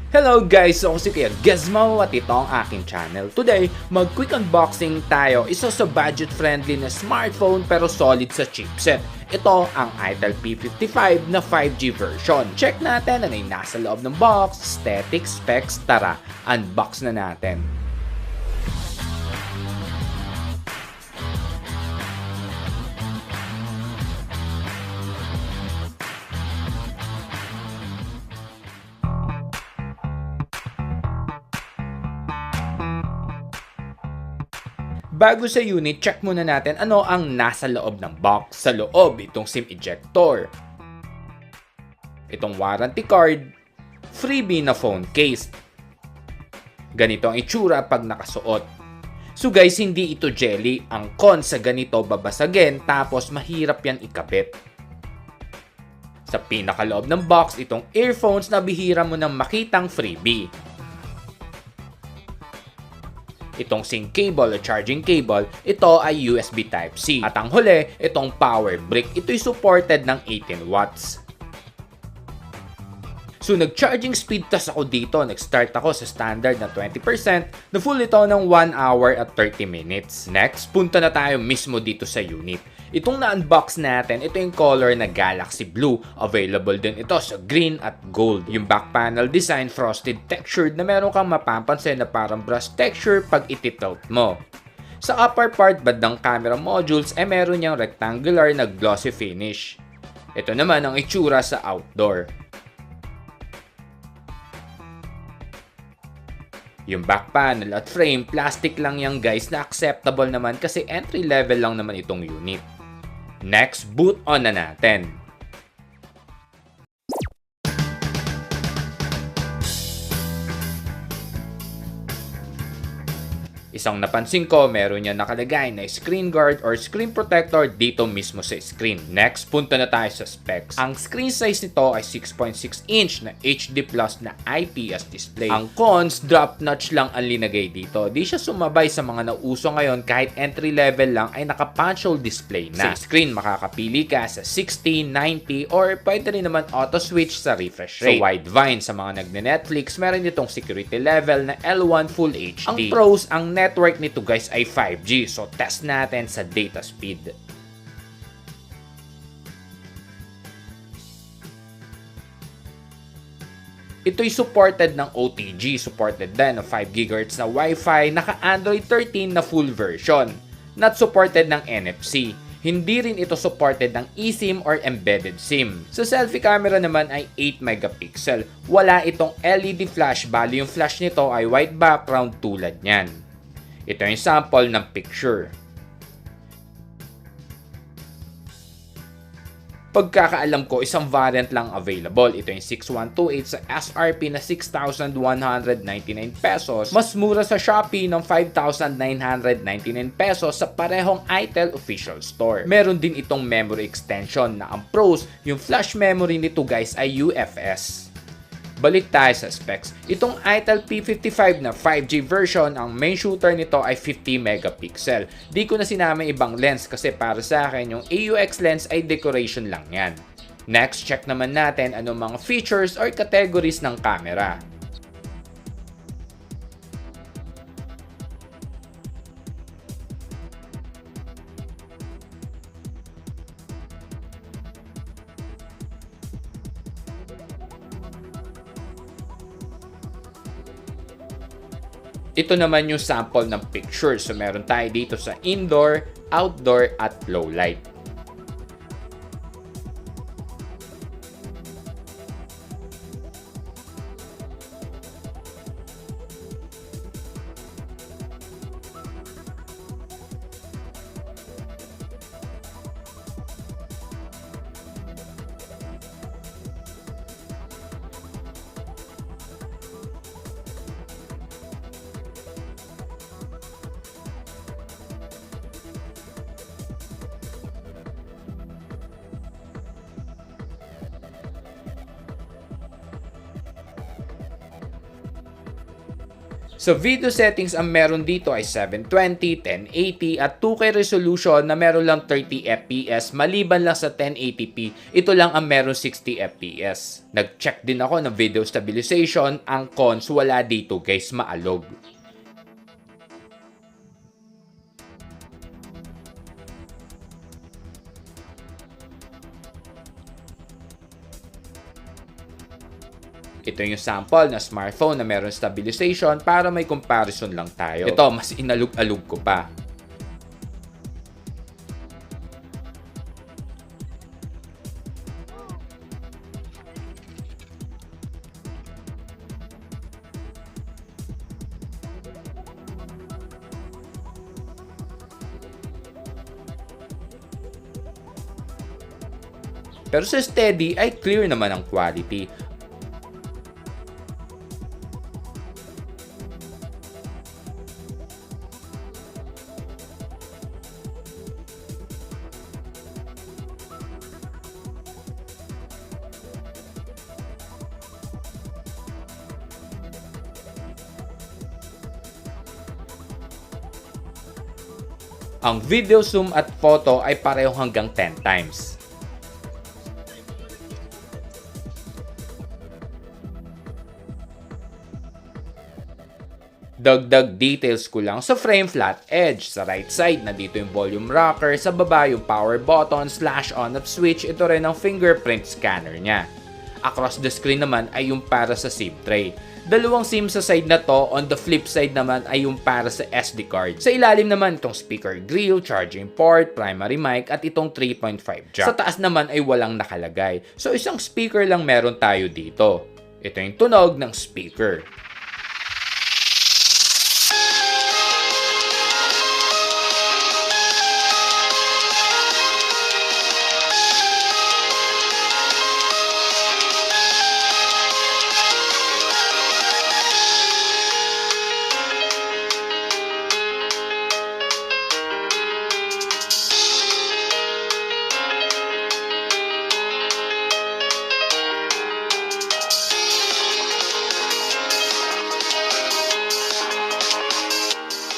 Hello guys! So, ako si Kuya Gizmo at ito ang aking channel. Today, mag-quick unboxing tayo isa sa budget-friendly na smartphone pero solid sa chipset. Ito ang Itel P55 na 5G version. Check natin ano yung nasa loob ng box, aesthetic, specs, tara, unbox na natin. Bago sa unit, check muna natin ano ang nasa loob ng box. Sa loob, itong SIM ejector, itong warranty card, freebie na phone case. Ganito ang itsura pag nakasuot. So guys, hindi ito jelly. Ang con sa ganito, babasagin tapos mahirap yan ikabit. Sa pinakaloob ng box, itong earphones na bihira mo nang makitang freebie. Itong sync cable o charging cable, ito ay USB Type-C. At ang huli, itong power brick. Ito'y supported ng 18 watts. So nag-charging speed test ako dito. Nag-start ako sa standard na 20%. Na full ito ng 1 hour at 30 minutes. Next, punta na tayo mismo dito sa unit. Itong na-unbox natin, ito yung color na Galaxy Blue. Available din ito sa green at gold. Yung back panel design, frosted textured na meron kang mapapansin na parang brush texture pag ititilt mo. Sa upper part, bandang camera modules, meron niyang rectangular na glossy finish. Ito naman ang itsura sa outdoor. Yung back panel at frame, plastic lang yan guys na acceptable naman kasi entry level lang naman itong unit. Next, boot on na natin. Isang napansin ko, meron niya nakalagay na screen guard or screen protector dito mismo sa screen. Next, punta na tayo sa specs. Ang screen size nito ay 6.6 inch na HD Plus na IPS display. Ang cons, drop notch lang ang linagay dito. Di siya sumabay sa mga nauso ngayon kahit entry level lang ay naka-punch hole display na. Sa screen, makakapili ka sa 60, 90 or pwede rin naman auto switch sa refresh rate. Sa Widevine, sa mga nagne-Netflix, meron itong security level na L1 Full HD. Ang pros, ang network nito guys ay 5G. So test natin sa data speed. Ito'y supported ng OTG, supported din ng 5 GHz na Wi-Fi, naka-Android 13 na full version. Not supported ng NFC. Hindi rin ito supported ng eSIM or embedded SIM. Sa selfie camera naman ay 8 megapixel. Wala itong LED flash, bali yung flash nito ay white background tulad niyan. Ito yung sample ng picture. Pagkakaalam ko, isang variant lang available. Ito yung 6128 sa SRP na 6,199 pesos. Mas mura sa Shopee ng 5,999 pesos sa parehong Itel official store. Meron din itong memory extension na ang pros, yung flash memory nito guys ay UFS. Balik tayo sa specs. Itong Itel P55 na 5G version, ang main shooter nito ay 50 megapixel. Di ko na sinama ibang lens kasi para sa akin yung AUX lens ay decoration lang yan. Next, check naman natin anong mga features or categories ng camera. Ito naman yung sample ng pictures. So meron tayo dito sa indoor, outdoor at low light. Sa video settings, ang meron dito ay 720, 1080 at 2K resolution na meron lang 30 FPS maliban lang sa 1080p. Ito lang ang meron 60 FPS. Nag-check din ako ng video stabilization. Ang cons, wala dito guys, maalog. Ito yung sample na smartphone na meron stabilization para may comparison lang tayo. Ito, mas inalog-alog ko pa. Pero sa steady ay clear naman ang quality. Ang video zoom at photo ay pareho hanggang 10 times. Dagdag details ko lang sa frame flat edge. Sa right side, nandito yung volume rocker. Sa baba, yung power button, slash on off switch. Ito rin ang fingerprint scanner niya. Across the screen naman ay yung para sa SIM tray. Dalawang SIM sa side na to, on the flip side naman ay yung para sa SD card. Sa ilalim naman itong speaker grill, charging port, primary mic at itong 3.5 jack. Sa taas naman ay walang nakalagay. So isang speaker lang meron tayo dito. Ito yung tunog ng speaker.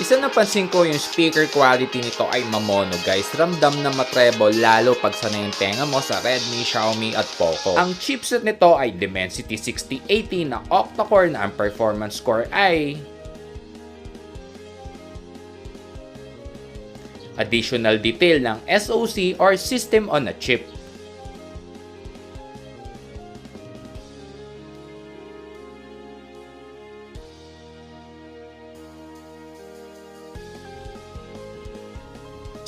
Isa napansin ko yung speaker quality nito ay mamono guys. Ramdam na matreble lalo pag sanay yung tenga mo sa Redmi, Xiaomi at Poco. Ang chipset nito ay Dimensity 6080 na octa-core na ang performance score ay additional detail ng SoC or System on a Chip.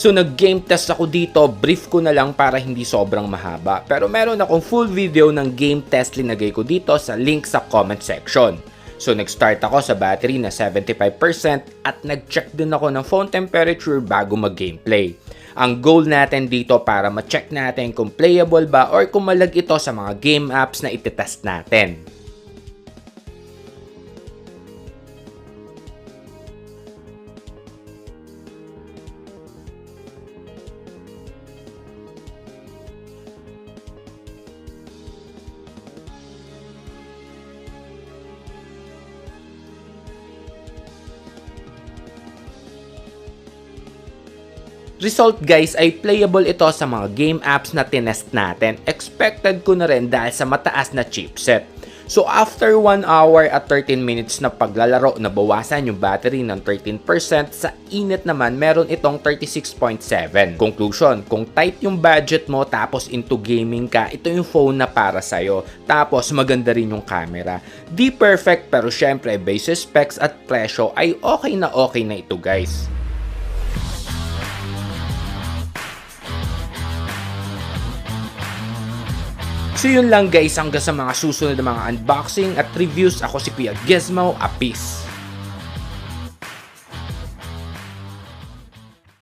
So nag-game test ako dito, brief ko na lang para hindi sobrang mahaba. Pero meron akong full video ng game test linagay ko dito sa link sa comment section. So nag-start ako sa battery na 75% at nag-check din ako ng phone temperature bago mag-gameplay. Ang goal natin dito para ma-check natin kung playable ba or kung malag ito sa mga game apps na itetest natin. Result guys ay playable ito sa mga game apps na tinest natin. Expected ko na rin dahil sa mataas na chipset. So after 1 hour at 13 minutes na paglalaro, nabawasan yung battery ng 13%. Sa init naman, meron itong 36.7. Conclusion, kung tight yung budget mo tapos into gaming ka, ito yung phone na para sa'yo. Tapos maganda rin yung camera. Di perfect pero syempre base specs at presyo ay okay na ito guys. So yun lang guys, hanggang sa mga susunod na mga unboxing at reviews. Ako si Kuya Gizmo, peace!